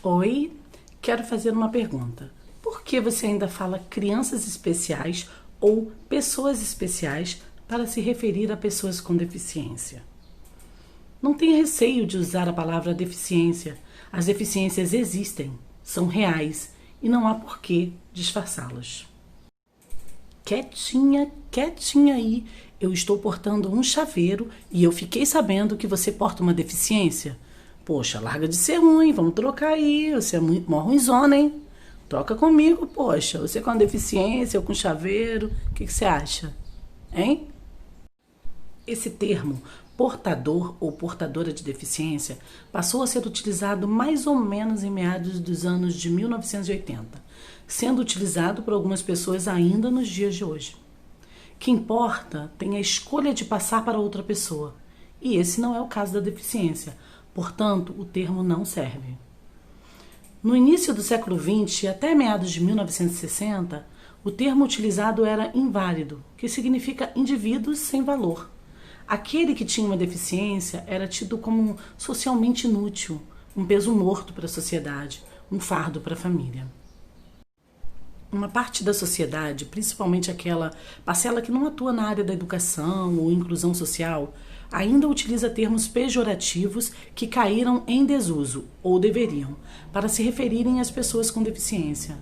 Oi, quero fazer uma pergunta. Por que você ainda fala crianças especiais ou pessoas especiais para se referir a pessoas com deficiência? Não tenha receio de usar a palavra deficiência. As deficiências existem, são reais e não há por que disfarçá-las. Quietinha, quietinha aí. Eu estou portando um chaveiro e eu fiquei sabendo que você porta uma deficiência. Poxa, larga de ser ruim, vamos trocar aí. Você é muito mó ruinzona, hein? Troca comigo, poxa. Você com deficiência, eu com chaveiro. O que você acha? Hein? Esse termo, portador ou portadora de deficiência, passou a ser utilizado mais ou menos em meados dos anos de 1980, sendo utilizado por algumas pessoas ainda nos dias de hoje. Quem porta tem a escolha de passar para outra pessoa, e esse não é o caso da deficiência, portanto, o termo não serve. No início do século XX, até meados de 1960, o termo utilizado era inválido, que significa indivíduos sem valor. Aquele que tinha uma deficiência era tido como socialmente inútil, um peso morto para a sociedade, um fardo para a família. Uma parte da sociedade, principalmente aquela parcela que não atua na área da educação ou inclusão social, ainda utiliza termos pejorativos que caíram em desuso, ou deveriam, para se referirem às pessoas com deficiência.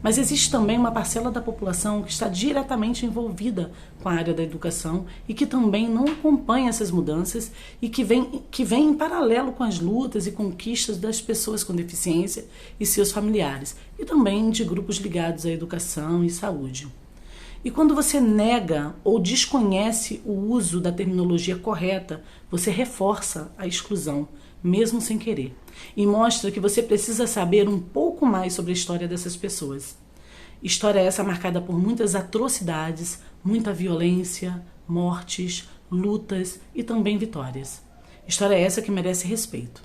Mas existe também uma parcela da população que está diretamente envolvida com a área da educação e que também não acompanha essas mudanças e que vem em paralelo com as lutas e conquistas das pessoas com deficiência e seus familiares, e também de grupos ligados à educação e saúde. E quando você nega ou desconhece o uso da terminologia correta, você reforça a exclusão, mesmo sem querer, e mostra que você precisa saber um pouco mais sobre a história dessas pessoas. História essa marcada por muitas atrocidades, muita violência, mortes, lutas e também vitórias. História essa que merece respeito.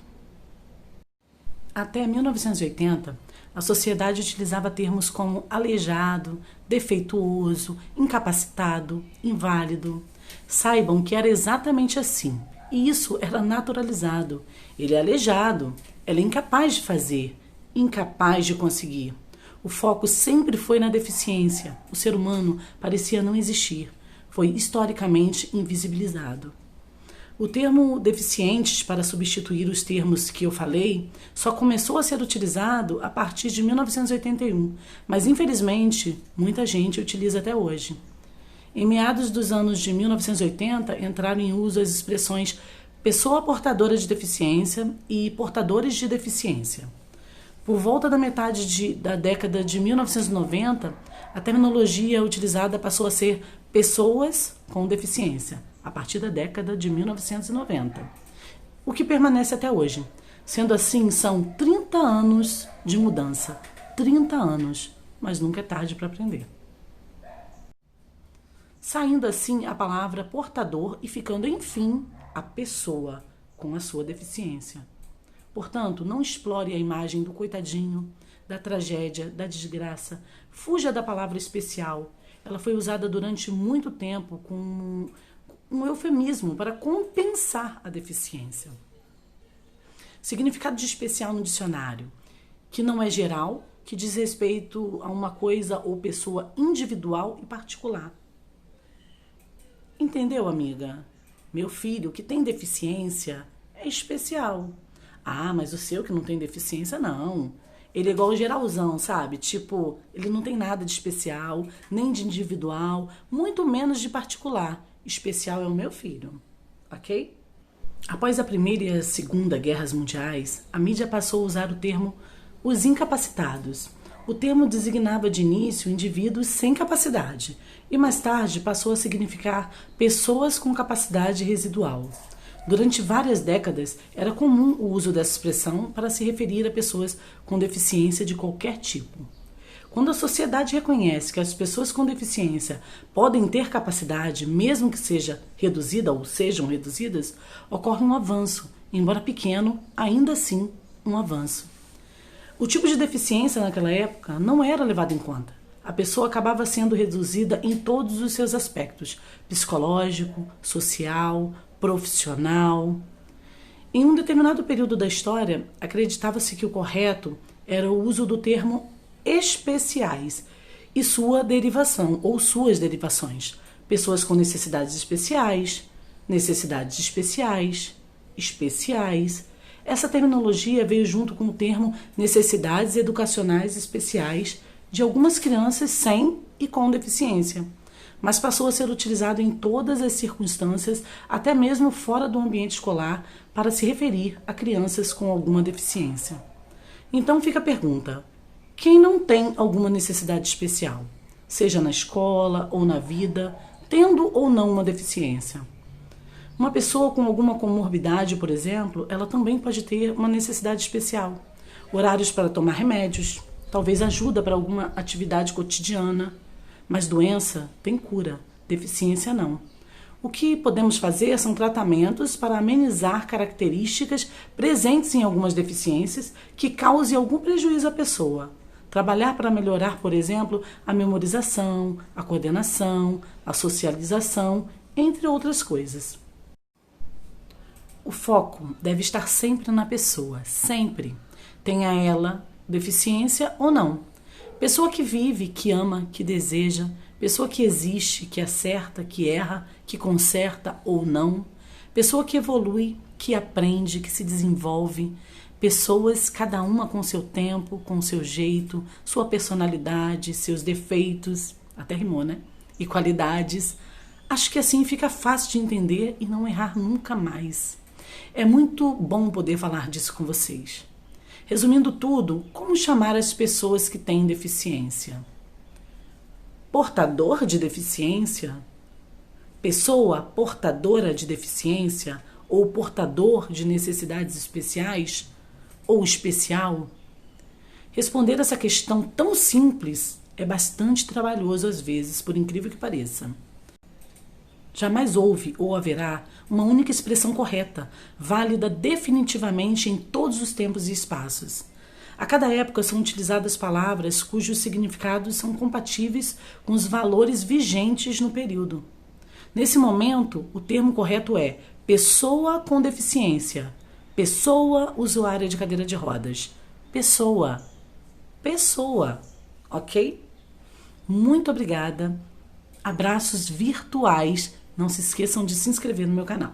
Até 1980, a sociedade utilizava termos como aleijado, defeituoso, incapacitado, inválido. Saibam que era exatamente assim. E isso era naturalizado. Ele é aleijado, ela é incapaz de fazer, incapaz de conseguir. O foco sempre foi na deficiência. O ser humano parecia não existir. Foi historicamente invisibilizado. O termo deficientes, para substituir os termos que eu falei, só começou a ser utilizado a partir de 1981, mas infelizmente muita gente utiliza até hoje. Em meados dos anos de 1980, entraram em uso as expressões pessoa portadora de deficiência e portadores de deficiência. Por volta da metade da década de 1990, a terminologia utilizada passou a ser pessoas com deficiência, a partir da década de 1990, o que permanece até hoje. Sendo assim, são 30 anos de mudança, 30 anos, mas nunca é tarde para aprender. Saindo assim a palavra portador e ficando, enfim, a pessoa com a sua deficiência. Portanto, não explore a imagem do coitadinho, da tragédia, da desgraça. Fuja da palavra especial. Ela foi usada durante muito tempo como um eufemismo para compensar a deficiência. Significado de especial no dicionário, que não é geral, que diz respeito a uma coisa ou pessoa individual e particular. Entendeu, amiga? Meu filho que tem deficiência é especial. Ah, mas o seu que não tem deficiência, não. Ele é igual o geralzão, sabe? Tipo, ele não tem nada de especial, nem de individual, muito menos de particular. Especial é o meu filho, ok? Após a Primeira e a Segunda Guerras Mundiais, a mídia passou a usar o termo os incapacitados. O termo designava de início indivíduos sem capacidade e mais tarde passou a significar pessoas com capacidade residual. Durante várias décadas, era comum o uso dessa expressão para se referir a pessoas com deficiência de qualquer tipo. Quando a sociedade reconhece que as pessoas com deficiência podem ter capacidade, mesmo que seja reduzida ou sejam reduzidas, ocorre um avanço, embora pequeno, ainda assim um avanço. O tipo de deficiência naquela época não era levado em conta. A pessoa acabava sendo reduzida em todos os seus aspectos, psicológico, social, profissional. Em um determinado período da história, acreditava-se que o correto era o uso do termo especiais e sua derivação ou suas derivações. Pessoas com necessidades especiais, especiais. Essa terminologia veio junto com o termo necessidades educacionais especiais de algumas crianças sem e com deficiência, mas passou a ser utilizado em todas as circunstâncias, até mesmo fora do ambiente escolar, para se referir a crianças com alguma deficiência. Então fica a pergunta: quem não tem alguma necessidade especial, seja na escola ou na vida, tendo ou não uma deficiência? Uma pessoa com alguma comorbidade, por exemplo, ela também pode ter uma necessidade especial. Horários para tomar remédios, talvez ajuda para alguma atividade cotidiana, mas doença tem cura, deficiência não. O que podemos fazer são tratamentos para amenizar características presentes em algumas deficiências que causem algum prejuízo à pessoa. Trabalhar para melhorar, por exemplo, a memorização, a coordenação, a socialização, entre outras coisas. O foco deve estar sempre na pessoa, sempre. Tenha ela deficiência ou não. Pessoa que vive, que ama, que deseja, pessoa que existe, que acerta, que erra, que conserta ou não, pessoa que evolui, que aprende, que se desenvolve, pessoas, cada uma com seu tempo, com seu jeito, sua personalidade, seus defeitos, até rimou, né? E qualidades. Acho que assim fica fácil de entender e não errar nunca mais. É muito bom poder falar disso com vocês. Resumindo tudo, como chamar as pessoas que têm deficiência? Portador de deficiência? Pessoa portadora de deficiência? Ou portador de necessidades especiais? Ou especial? Responder essa questão tão simples é bastante trabalhoso às vezes, por incrível que pareça. Jamais houve ou haverá uma única expressão correta, válida definitivamente em todos os tempos e espaços. A cada época são utilizadas palavras cujos significados são compatíveis com os valores vigentes no período. Nesse momento, o termo correto é pessoa com deficiência, pessoa usuária de cadeira de rodas, pessoa, ok? Muito obrigada, abraços virtuais. Não se esqueçam de se inscrever no meu canal.